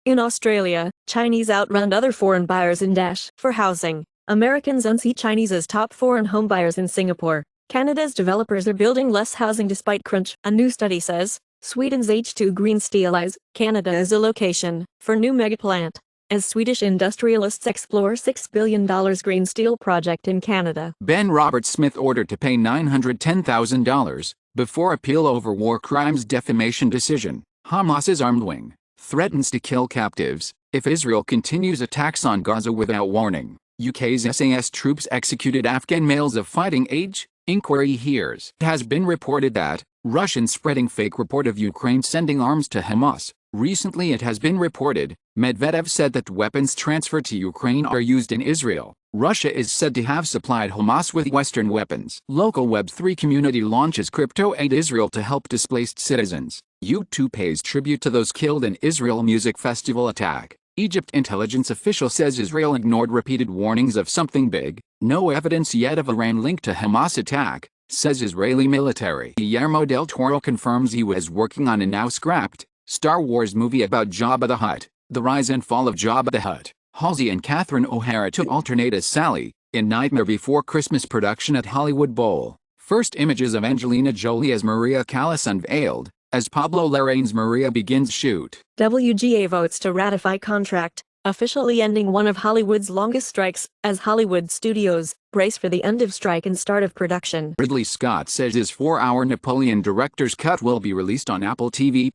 In Australia, Chinese outrun other foreign buyers in dash for housing. Americans unseat Chinese as top foreign home buyers in Singapore. Canada's developers are building less housing despite crunch, a new study says. Sweden's H2 Green Steel eyes Canada as a location for new megaplant, as Swedish industrialists explore $6 billion green steel project in Canada. Ben Roberts-Smith ordered to pay $910,000 before appeal over war crimes defamation decision. Hamas's armed wing threatens to kill captives if Israel continues attacks on Gaza without warning. UK's SAS troops executed Afghan males of fighting age. Inquiry hears. It has been reported that Russians spreading fake report of Ukraine sending arms to Hamas. Recently it has been reported Medvedev said that weapons transferred to Ukraine are used in Israel. Russia is said to have supplied Hamas with Western weapons. Local Web3 community launches crypto aid Israel to help displaced citizens. YouTube pays tribute to those killed in Israel music festival attack. Egypt intelligence official says Israel ignored repeated warnings of something big. No evidence yet of Iran linked to Hamas attack, says Israeli military. Guillermo del Toro confirms he was working on a now scrapped Star Wars movie about Jabba the Hutt. The rise and fall of Jabba the Hutt. Halsey and Catherine O'Hara to alternate as Sally in Nightmare Before Christmas production at Hollywood Bowl. First images of Angelina Jolie as Maria Callas unveiled, as Pablo Larraín's Maria begins shoot. WGA votes to ratify contract, officially ending one of Hollywood's longest strikes, as Hollywood studios brace for the end of strike and start of production. Ridley Scott says his 4-hour Napoleon director's cut will be released on Apple TV+.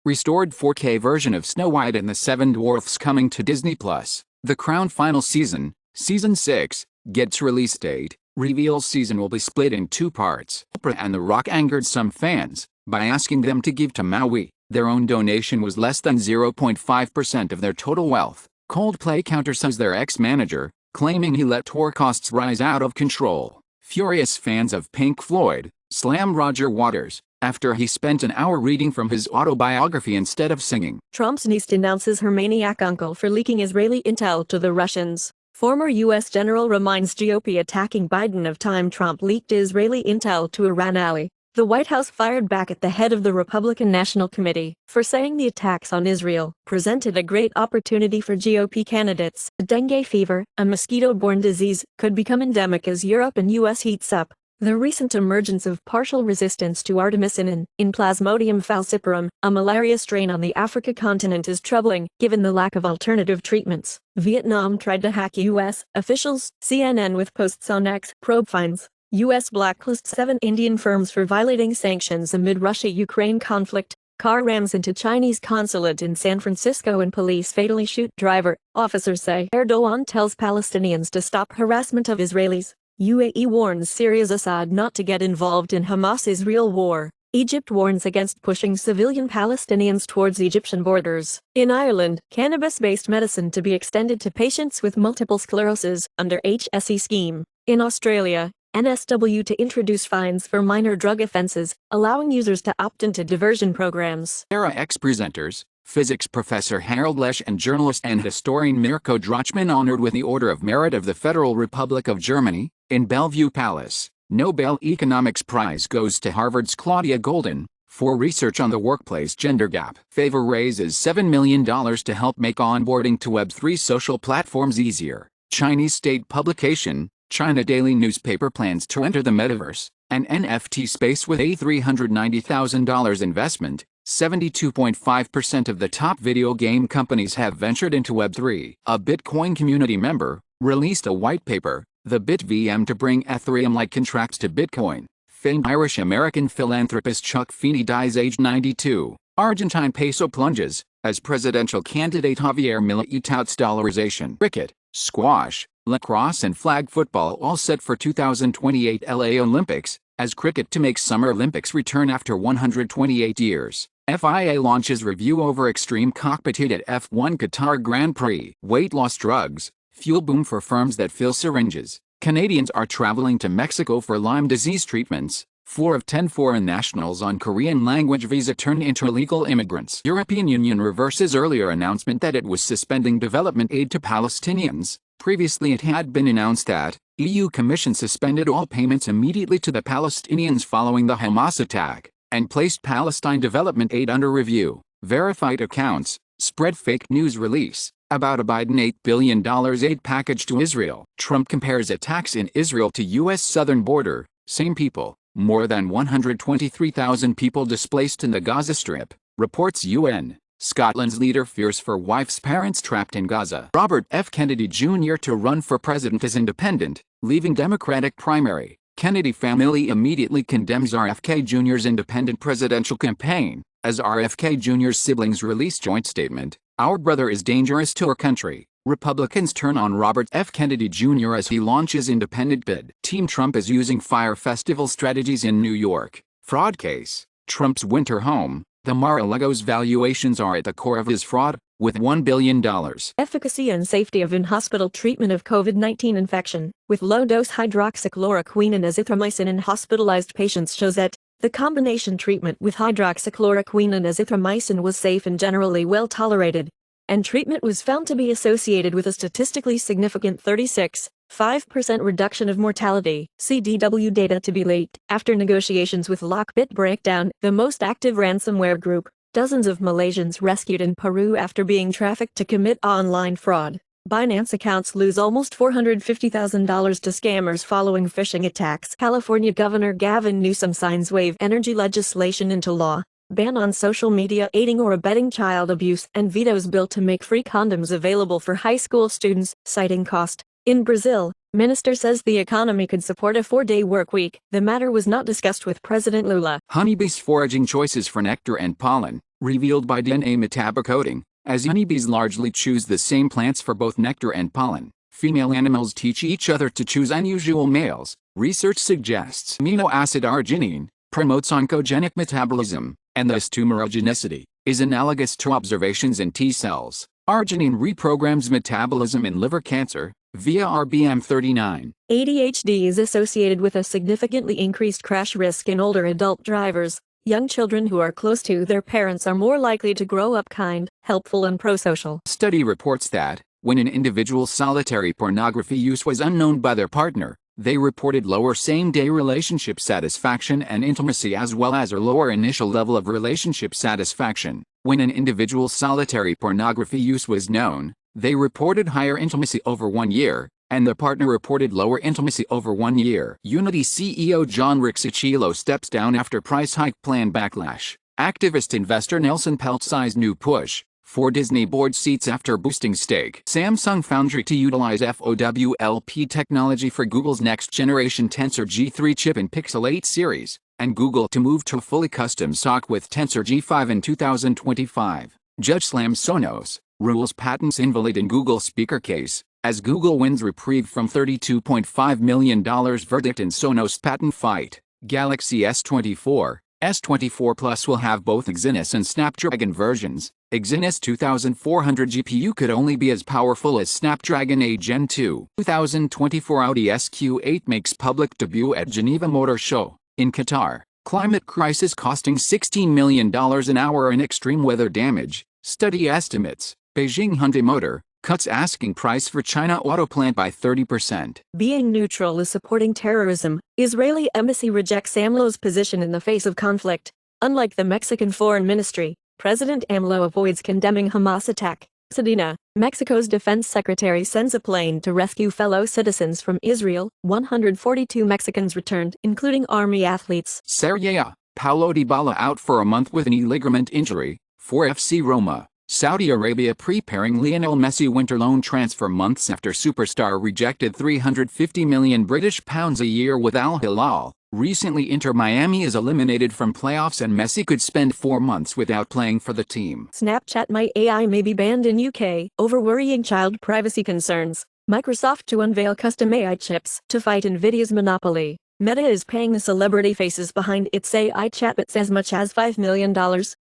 Restored 4K version of Snow White and the Seven Dwarfs coming to Disney+. The Crown final season, Season 6, gets release date. Reveals season will be split in 2 parts. Oprah and The Rock angered some fans by asking them to give to Maui. Their own donation was less than 0.5% of their total wealth. Coldplay countersues their ex-manager, claiming he let tour costs rise out of control. Furious fans of Pink Floyd slam Roger Waters after he spent an hour reading from his autobiography instead of singing. Trump's niece denounces her maniac uncle for leaking Israeli intel to the Russians. Former U.S. general reminds GOP attacking Biden of time Trump leaked Israeli intel to Iran ally. The White House fired back at the head of the Republican National Committee for saying the attacks on Israel presented a great opportunity for GOP candidates. Dengue fever, a mosquito-borne disease, could become endemic as Europe and U.S. heats up. The recent emergence of partial resistance to artemisinin in Plasmodium falciparum, a malaria strain on the Africa continent, is troubling, given the lack of alternative treatments. Vietnam tried to hack U.S. officials. CNN with posts on X. Probe finds U.S. blacklists 7 Indian firms for violating sanctions amid Russia-Ukraine conflict. Car rams into Chinese consulate in San Francisco and police fatally shoot driver. Officers say Erdogan tells Palestinians to stop harassment of Israelis. UAE warns Syria's Assad not to get involved in Hamas-Israel war. Egypt warns against pushing civilian Palestinians towards Egyptian borders. In Ireland, cannabis-based medicine to be extended to patients with multiple sclerosis under HSE scheme. In Australia, NSW to introduce fines for minor drug offenses, allowing users to opt into diversion programs. Era ex-presenters, physics professor Harold Lesch and journalist and historian Mirko Drachman honored with the Order of Merit of the Federal Republic of Germany, in Bellevue Palace. Nobel Economics Prize goes to Harvard's Claudia Golden for research on the workplace gender gap. Favor raises $7 million to help make onboarding to Web3 social platforms easier. Chinese state publication, China Daily newspaper plans to enter the metaverse, an NFT space with a $390,000 investment. 72.5% of the top video game companies have ventured into Web3. A Bitcoin community member released a white paper, the BitVM, to bring Ethereum-like contracts to Bitcoin. Famed Irish-American philanthropist Chuck Feeney dies aged 92. Argentine peso plunges as presidential candidate Javier Milei touts dollarization. Cricket, squash, lacrosse and flag football all set for 2028 LA Olympics, as cricket to make Summer Olympics return after 128 years. FIA launches review over extreme cockpit heat at F1 Qatar Grand Prix. Weight loss drugs, fuel boom for firms that fill syringes. Canadians are traveling to Mexico for Lyme disease treatments. 4 of 10 foreign nationals on Korean language visa turn into illegal immigrants. European Union reverses earlier announcement that it was suspending development aid to Palestinians. Previously it had been announced that EU Commission suspended all payments immediately to the Palestinians following the Hamas attack, and placed Palestine development aid under review. Verified accounts spread fake news release about a Biden $8 billion aid package to Israel. Trump compares attacks in Israel to U.S. southern border. Same people. More than 123,000 people displaced in the Gaza Strip, reports UN. Scotland's leader fears for wife's parents trapped in Gaza. Robert F. Kennedy Jr. to run for president as independent, leaving Democratic primary. Kennedy family immediately condemns RFK Jr.'s independent presidential campaign, as RFK Jr.'s siblings release joint statement, "Our brother is dangerous to our country." Republicans turn on Robert F. Kennedy Jr. as he launches independent bid. Team Trump is using Fire Festival strategies in New York. Fraud case. Trump's winter home, the Mar-a-Lago's valuations are at the core of his fraud, with $1 billion. Efficacy and safety of in-hospital treatment of COVID-19 infection with low-dose hydroxychloroquine and azithromycin in hospitalized patients shows that the combination treatment with hydroxychloroquine and azithromycin was safe and generally well tolerated, and treatment was found to be associated with a statistically significant 36.5% reduction of mortality. CDW data to be leaked. After negotiations with Lockbit breakdown, the most active ransomware group, dozens of Malaysians rescued in Peru after being trafficked to commit online fraud. Binance accounts lose almost $450,000 to scammers following phishing attacks. California Governor Gavin Newsom signs wave energy legislation into law, ban on social media aiding or abetting child abuse, and vetoes bill to make free condoms available for high school students, citing cost. In Brazil, minister says the economy could support a 4-day work week. The matter was not discussed with President Lula. Honeybees' foraging choices for nectar and pollen, revealed by DNA metabocoding. As honeybees largely choose the same plants for both nectar and pollen, female animals teach each other to choose unusual males. Research suggests amino acid arginine promotes oncogenic metabolism, and thus tumorigenicity is analogous to observations in T cells. Arginine reprograms metabolism in liver cancer via RBM39. ADHD is associated with a significantly increased crash risk in older adult drivers. Young children who are close to their parents are more likely to grow up kind, helpful, and prosocial. Study reports that, when an individual's solitary pornography use was unknown by their partner, they reported lower same-day relationship satisfaction and intimacy as well as a lower initial level of relationship satisfaction. When an individual's solitary pornography use was known, they reported higher intimacy over 1 year, and the partner reported lower intimacy over 1 year. Unity CEO John Riccitiello steps down after price hike plan backlash. Activist investor Nelson Peltz eyes new push for Disney board seats after boosting stake. Samsung Foundry to utilize FOWLP technology for Google's next-generation Tensor G3 chip in Pixel 8 series, and Google to move to a fully custom SoC with Tensor G5 in 2025. Judge slams Sonos, rules patents invalid in Google speaker case, as Google wins reprieve from $32.5 million verdict in Sonos patent fight. Galaxy S24, S24 Plus will have both Exynos and Snapdragon versions. Exynos 2400 GPU could only be as powerful as Snapdragon 8 Gen 2. 2024 Audi SQ8 makes public debut at Geneva Motor Show, in Qatar. Climate crisis costing $16 million an hour in extreme weather damage. Study estimates. Beijing Hyundai Motor cuts asking price for China auto plant by 30%. Being neutral is supporting terrorism. Israeli embassy rejects AMLO's position in the face of conflict. Unlike the Mexican Foreign Ministry, President AMLO avoids condemning Hamas attack. Sedena, Mexico's defense secretary sends a plane to rescue fellow citizens from Israel. 142 Mexicans returned, including Army athletes. Serie A, Paulo Dybala out for a month with a knee ligament injury, for FC Roma. Saudi Arabia preparing Lionel Messi winter loan transfer months after superstar rejected £350 million a year with Al Hilal. Recently Inter Miami is eliminated from playoffs and Messi could spend 4 months without playing for the team. Snapchat My AI may be banned in UK over worrying child privacy concerns. Microsoft to unveil custom AI chips to fight Nvidia's monopoly. Meta is paying the celebrity faces behind its AI chatbots as much as $5 million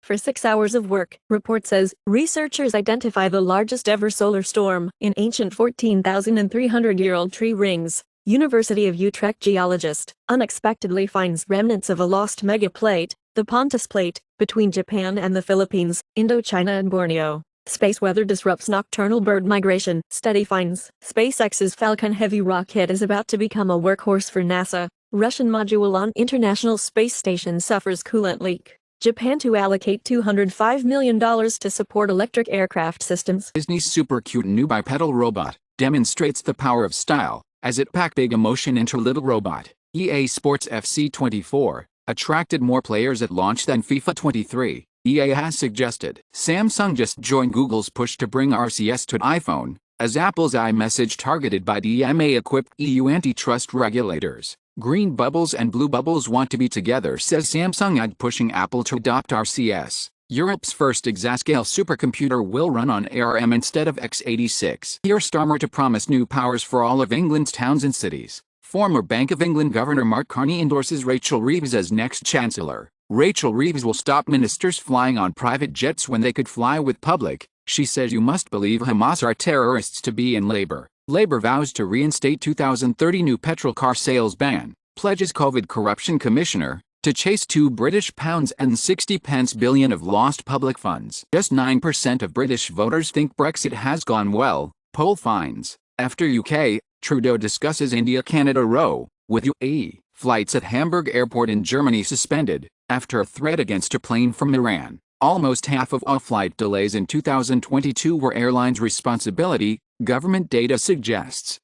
for 6 hours of work. Report says researchers identify the largest ever solar storm in ancient 14,300-year-old tree rings. University of Utrecht geologist unexpectedly finds remnants of a lost megaplate, the Pontus Plate, between Japan and the Philippines, Indochina and Borneo. Space weather disrupts nocturnal bird migration. Study finds SpaceX's Falcon Heavy rocket is about to become a workhorse for NASA. Russian module on International Space Station suffers coolant leak. Japan to allocate $205 million to support electric aircraft systems. Disney's super cute new bipedal robot demonstrates the power of style as it packed big emotion into Little Robot. EA Sports FC 24 attracted more players at launch than FIFA 23. EA has suggested. Samsung just joined Google's push to bring RCS to iPhone, as Apple's iMessage targeted by DMA-equipped EU antitrust regulators. Green bubbles and blue bubbles want to be together, says Samsung ad pushing Apple to adopt RCS. Europe's first exascale supercomputer will run on ARM instead of x86. Here's Starmer to promise new powers for all of England's towns and cities. Former Bank of England Governor Mark Carney endorses Rachel Reeves as next Chancellor. Rachel Reeves will stop ministers flying on private jets when they could fly with public. She says you must believe Hamas are terrorists to be in Labour. Labour vows to reinstate 2030 new petrol car sales ban. Pledges COVID corruption commissioner to chase £2 and 60 billion of lost public funds. Just 9% of British voters think Brexit has gone well, poll finds. After UK, Trudeau discusses India-Canada row, with UAE. Flights at Hamburg Airport in Germany suspended, after a threat against a plane from Iran. Almost half of all flight delays in 2022 were airlines' responsibility, government data suggests.